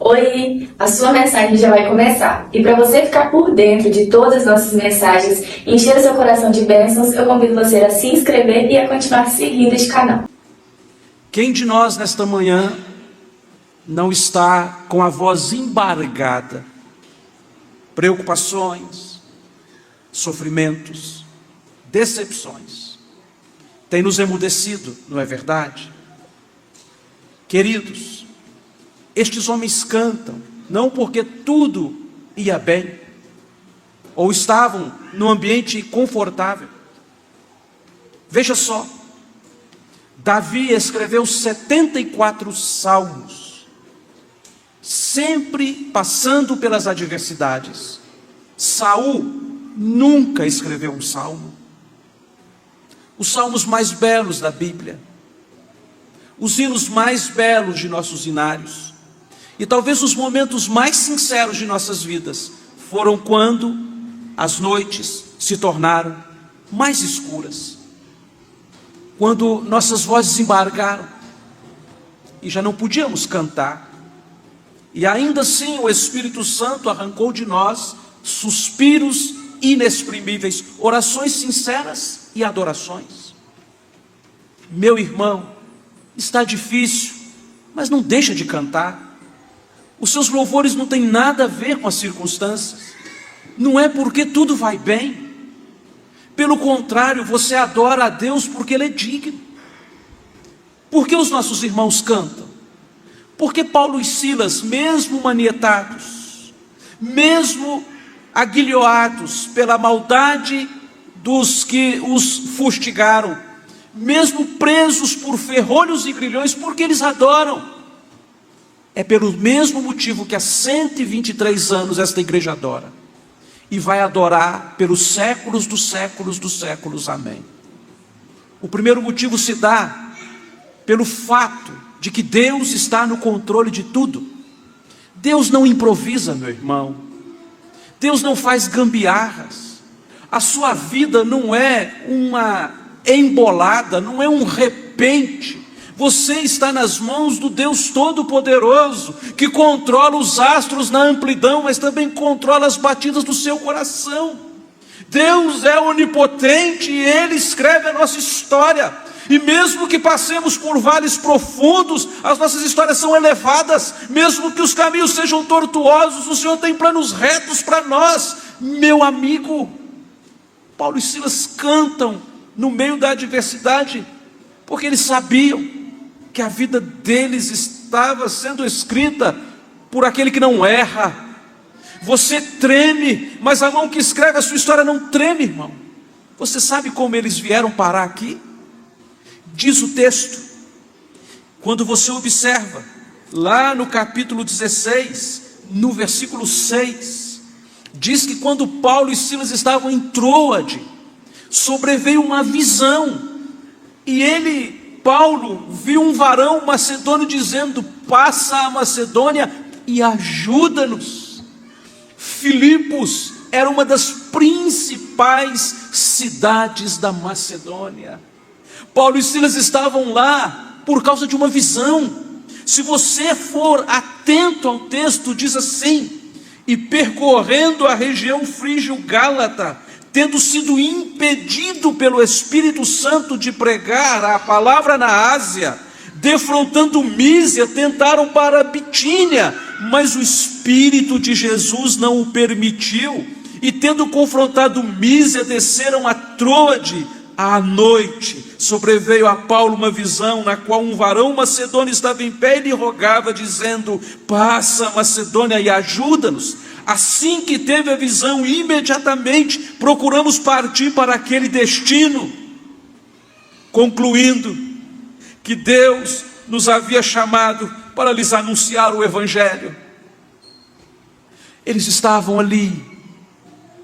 Oi, a sua mensagem já vai começar. E para você ficar por dentro de todas as nossas mensagens e encher o seu coração de bênçãos, eu convido você a se inscrever e a continuar seguindo este canal. Quem de nós nesta manhã não está com a voz embargada? Preocupações, sofrimentos, decepções. Tem nos emudecido, não é verdade? Queridos, estes homens cantam, não porque tudo ia bem, ou estavam num ambiente confortável. Veja só, Davi escreveu 74 salmos, sempre passando pelas adversidades. Saul nunca escreveu um salmo. Os salmos mais belos da Bíblia, os hinos mais belos de nossos hinários, e talvez os momentos mais sinceros de nossas vidas, foram quando as noites se tornaram mais escuras, quando nossas vozes embargaram, e já não podíamos cantar, e ainda assim o Espírito Santo arrancou de nós suspiros inexprimíveis, orações sinceras e adorações. Meu irmão, está difícil, mas não deixa de cantar. Os seus louvores não têm nada a ver com as circunstâncias, não é porque tudo vai bem, pelo contrário, você adora a Deus porque Ele é digno. Por que os nossos irmãos cantam? Porque Paulo e Silas, mesmo manietados, mesmo aguilhoados pela maldade dos que os fustigaram, mesmo presos por ferrolhos e grilhões, porque eles adoram. É pelo mesmo motivo que há 123 anos esta igreja adora, e vai adorar pelos séculos dos séculos dos séculos, amém. O primeiro motivo se dá pelo fato de que Deus está no controle de tudo. Deus não improvisa, meu irmão, Deus não faz gambiarras, a sua vida não é uma embolada, não é um repente. Você está nas mãos do Deus Todo-Poderoso, que controla os astros na amplidão, mas também controla as batidas do seu coração. Deus é onipotente e Ele escreve a nossa história. E mesmo que passemos por vales profundos, as nossas histórias são elevadas. Mesmo que os caminhos sejam tortuosos, o Senhor tem planos retos para nós. Meu amigo, Paulo e Silas cantam no meio da adversidade, porque eles sabiam que a vida deles estava sendo escrita por aquele que não erra. Você treme, mas a mão que escreve a sua história não treme, irmão. Você sabe como eles vieram parar aqui? Diz o texto, quando você observa, lá no capítulo 16, no versículo 6, diz que quando Paulo e Silas estavam em Troade, sobreveio uma visão, e Paulo viu um varão macedônio dizendo: passa a Macedônia e ajuda-nos. Filipos era uma das principais cidades da Macedônia. Paulo e Silas estavam lá por causa de uma visão. Se você for atento ao texto, diz assim: e percorrendo a região frígio-gálata, tendo sido impedido pelo Espírito Santo de pregar a palavra na Ásia, defrontando Mísia, tentaram para Bitínia, mas o Espírito de Jesus não o permitiu, e tendo confrontado Mísia, desceram a Troade. À noite sobreveio a Paulo uma visão, na qual um varão macedônio estava em pé e lhe rogava, dizendo: passa a Macedônia e ajuda-nos. Assim que teve a visão, imediatamente procuramos partir para aquele destino, concluindo que Deus nos havia chamado para lhes anunciar o Evangelho. Eles estavam ali,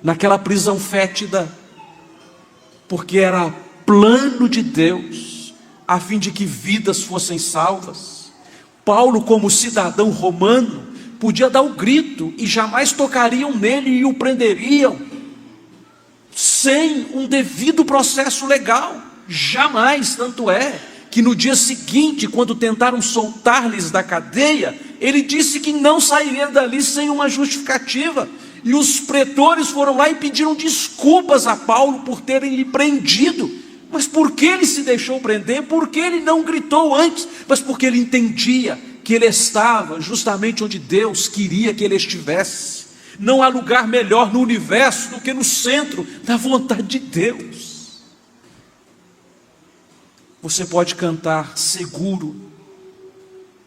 naquela prisão fétida, porque era plano de Deus, a fim de que vidas fossem salvas. Paulo, como cidadão romano, podia dar o grito, e jamais tocariam nele e o prenderiam, sem um devido processo legal, jamais. Tanto é que no dia seguinte, quando tentaram soltar-lhes da cadeia, Ele disse que não sairia dali sem uma justificativa. E os pretores foram lá e pediram desculpas a Paulo por terem lhe prendido. Mas por que ele se deixou prender? Porque ele não gritou antes, mas porque ele entendia que ele estava justamente onde Deus queria que ele estivesse. Não há lugar melhor no universo do que no centro da vontade de Deus. Você pode cantar seguro,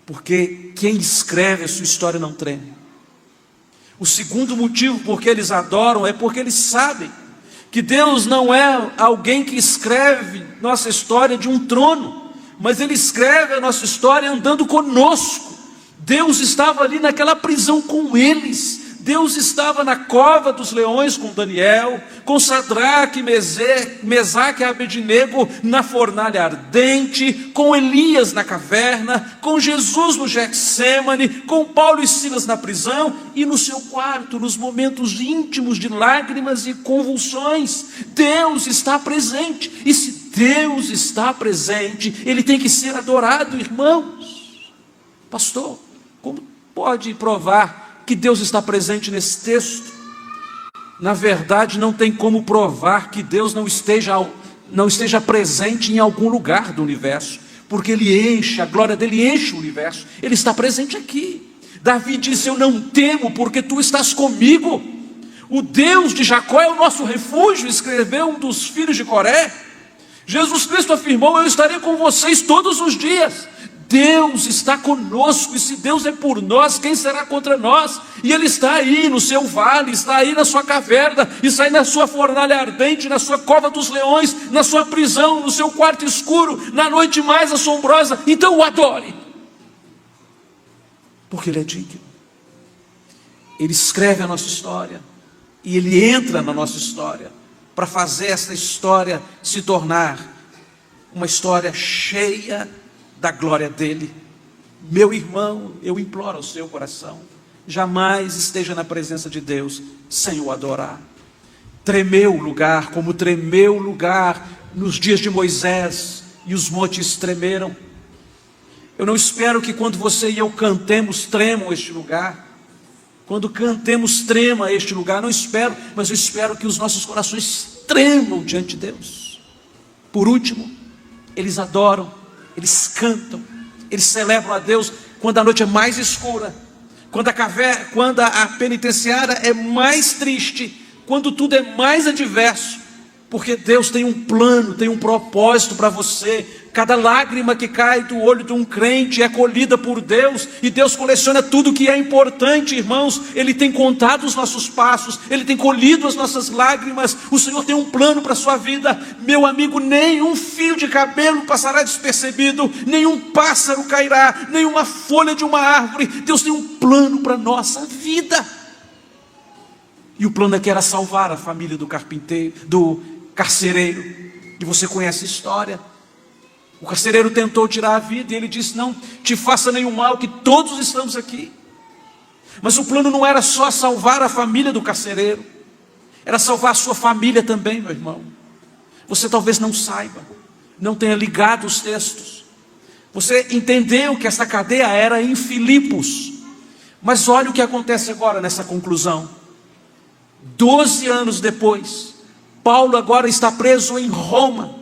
porque quem escreve a sua história não treme. O segundo motivo por que eles adoram é porque eles sabem que Deus não é alguém que escreve nossa história de um trono, mas Ele escreve a nossa história andando conosco. Deus estava ali naquela prisão com eles. Deus estava na cova dos leões com Daniel, com Sadraque, Mesaque e Abednego na fornalha ardente, com Elias na caverna, com Jesus no Getsêmani, com Paulo e Silas na prisão e no seu quarto, nos momentos íntimos de lágrimas e convulsões. Deus está presente, e se Deus está presente, Ele tem que ser adorado, irmãos. Pastor, como pode provar que Deus está presente nesse texto? Na verdade, não tem como provar que Deus não esteja presente em algum lugar do universo, porque Ele enche, a glória dEle enche o universo. Ele está presente aqui. Davi disse: eu não temo, porque Tu estás comigo. O Deus de Jacó é o nosso refúgio, escreveu um dos filhos de Coré. Jesus Cristo afirmou: eu estarei com vocês todos os dias. Deus está conosco, e se Deus é por nós, quem será contra nós? E Ele está aí no seu vale, está aí na sua caverna, está aí na sua fornalha ardente, na sua cova dos leões, na sua prisão, no seu quarto escuro, na noite mais assombrosa. Então o adore, porque Ele é digno. Ele escreve a nossa história, e Ele entra na nossa história, para fazer essa história se tornar uma história cheia da glória dEle. Meu irmão, eu imploro ao seu coração, jamais esteja na presença de Deus sem o adorar. Tremeu o lugar, como tremeu o lugar nos dias de Moisés, e os montes tremeram. Eu não espero que quando você e eu cantemos, tremam este lugar. Quando cantemos, trema este lugar. Não espero, mas eu espero que os nossos corações tremam diante de Deus. Por último, eles adoram, eles cantam, eles celebram a Deus quando a noite é mais escura, quando a penitenciária é mais triste, quando tudo é mais adverso, porque Deus tem um plano, tem um propósito para você. Cada lágrima que cai do olho de um crente é colhida por Deus, e Deus coleciona tudo que é importante, irmãos. Ele tem contado os nossos passos, Ele tem colhido as nossas lágrimas. O Senhor tem um plano para a sua vida, meu amigo. Nenhum fio de cabelo passará despercebido, nenhum pássaro cairá, nenhuma folha de uma árvore. Deus tem um plano para a nossa vida, e o plano é que era salvar a família do carcereiro, e você conhece a história. O carcereiro tentou tirar a vida, e ele disse: não te faça nenhum mal, que todos estamos aqui. Mas o plano não era só salvar a família do carcereiro, era salvar a sua família também, meu irmão. Você talvez não saiba, não tenha ligado os textos. Você entendeu que essa cadeia era em Filipos, mas olha o que acontece agora nessa conclusão. 12 anos depois, Paulo agora está preso em Roma.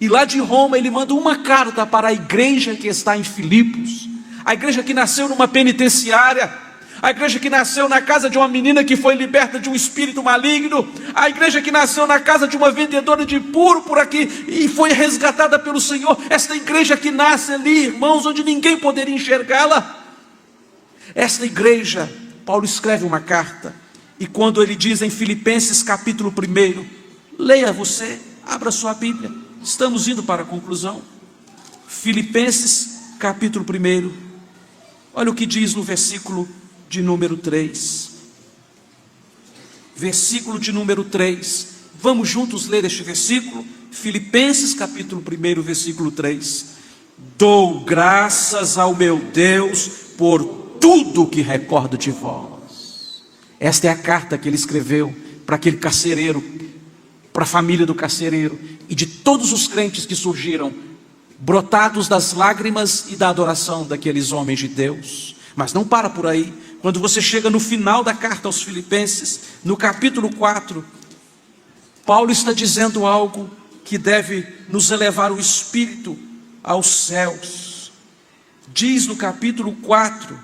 E lá de Roma ele manda uma carta para a igreja que está em Filipos. A igreja que nasceu numa penitenciária. A igreja que nasceu na casa de uma menina que foi liberta de um espírito maligno. A igreja que nasceu na casa de uma vendedora de púrpura e foi resgatada pelo Senhor. Esta igreja que nasce ali, irmãos, onde ninguém poderia enxergá-la. Esta igreja, Paulo escreve uma carta. E quando ele diz em Filipenses capítulo 1, leia você, abra sua Bíblia, estamos indo para a conclusão. Filipenses capítulo 1, olha o que diz no versículo de número 3. Versículo de número 3, vamos juntos ler este versículo. Filipenses capítulo 1, versículo 3. Dou graças ao meu Deus por tudo que recordo de vós. Esta é a carta que ele escreveu para aquele carcereiro, para a família do carcereiro e de todos os crentes que surgiram, brotados das lágrimas e da adoração daqueles homens de Deus. Mas não para por aí. Quando você chega no final da carta aos Filipenses, no capítulo 4, Paulo está dizendo algo que deve nos elevar o espírito aos céus. Diz no capítulo 4,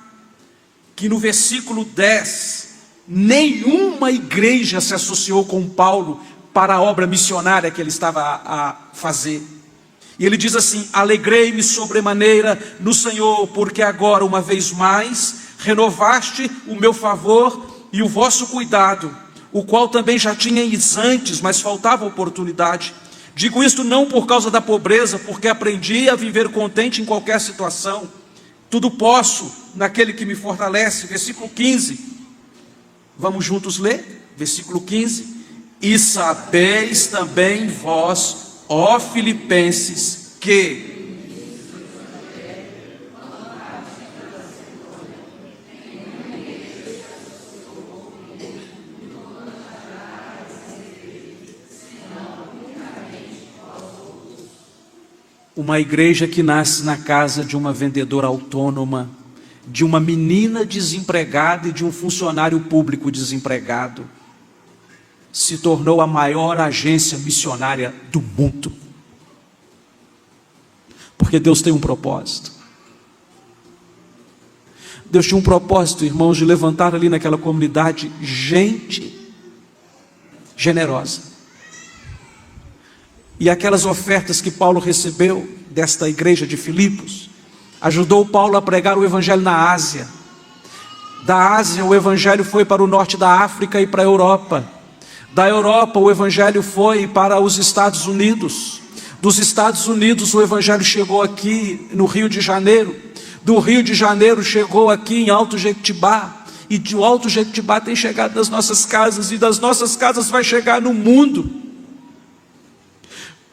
que no versículo 10, nenhuma igreja se associou com Paulo para a obra missionária que ele estava a fazer. E ele diz assim: alegrei-me sobremaneira no Senhor, porque agora, uma vez mais, renovaste o meu favor e o vosso cuidado, o qual também já tinhais antes, mas faltava oportunidade. Digo isto não por causa da pobreza, porque aprendi a viver contente em qualquer situação. Tudo posso naquele que me fortalece. Versículo 15. Vamos juntos ler? Versículo 15. E sabeis também vós, ó Filipenses, que uma igreja que nasce na casa de uma vendedora autônoma, de uma menina desempregada e de um funcionário público desempregado, se tornou a maior agência missionária do mundo. Porque Deus tem um propósito. Deus tinha um propósito, irmãos, de levantar ali naquela comunidade gente generosa. E aquelas ofertas que Paulo recebeu desta igreja de Filipos, ajudou Paulo a pregar o evangelho na Ásia. Da Ásia o evangelho foi para o norte da África e para a Europa. Da Europa o evangelho foi para os Estados Unidos. Dos Estados Unidos o evangelho chegou aqui no Rio de Janeiro. Do Rio de Janeiro chegou aqui em Alto Jequitibá. E de Alto Jequitibá tem chegado nas nossas casas, e das nossas casas vai chegar no mundo.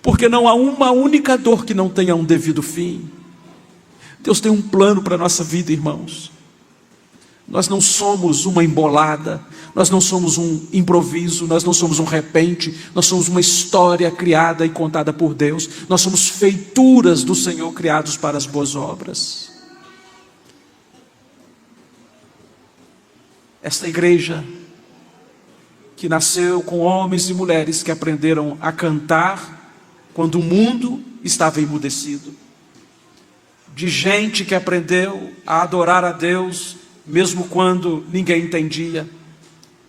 Porque não há uma única dor que não tenha um devido fim. Deus tem um plano para a nossa vida, irmãos. Nós não somos uma embolada, nós não somos um improviso, nós não somos um repente, nós somos uma história criada e contada por Deus. Nós somos feituras do Senhor, criados para as boas obras. Esta igreja, que nasceu com homens e mulheres que aprenderam a cantar quando o mundo estava emudecido, de gente que aprendeu a adorar a Deus mesmo quando ninguém entendia.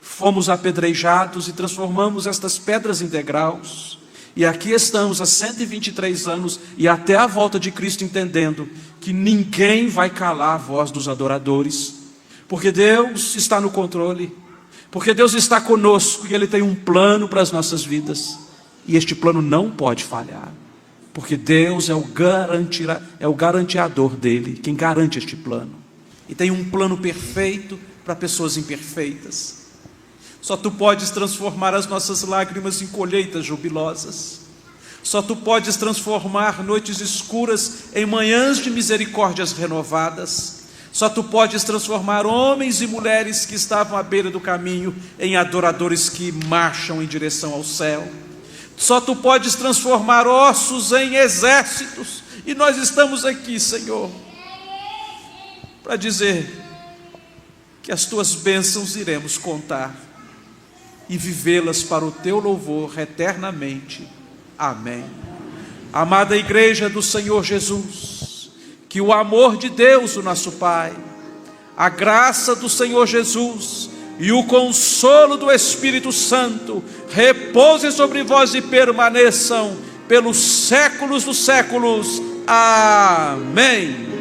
Fomos apedrejados e transformamos estas pedras em degraus, e aqui estamos há 123 anos e até a volta de Cristo, entendendo que ninguém vai calar a voz dos adoradores, porque Deus está no controle, porque Deus está conosco e Ele tem um plano para as nossas vidas. E este plano não pode falhar, porque Deus é o garantiador dele, quem garante este plano. E tem um plano perfeito para pessoas imperfeitas. Só Tu podes transformar as nossas lágrimas em colheitas jubilosas. Só Tu podes transformar noites escuras em manhãs de misericórdias renovadas. Só Tu podes transformar homens e mulheres que estavam à beira do caminho em adoradores que marcham em direção ao céu. Só Tu podes transformar ossos em exércitos. E nós estamos aqui, Senhor, para dizer que as Tuas bênçãos iremos contar e vivê-las para o Teu louvor eternamente. Amém. Amada igreja do Senhor Jesus, que o amor de Deus, o nosso Pai, a graça do Senhor Jesus e o consolo do Espírito Santo repousem sobre vós e permaneçam pelos séculos dos séculos. Amém.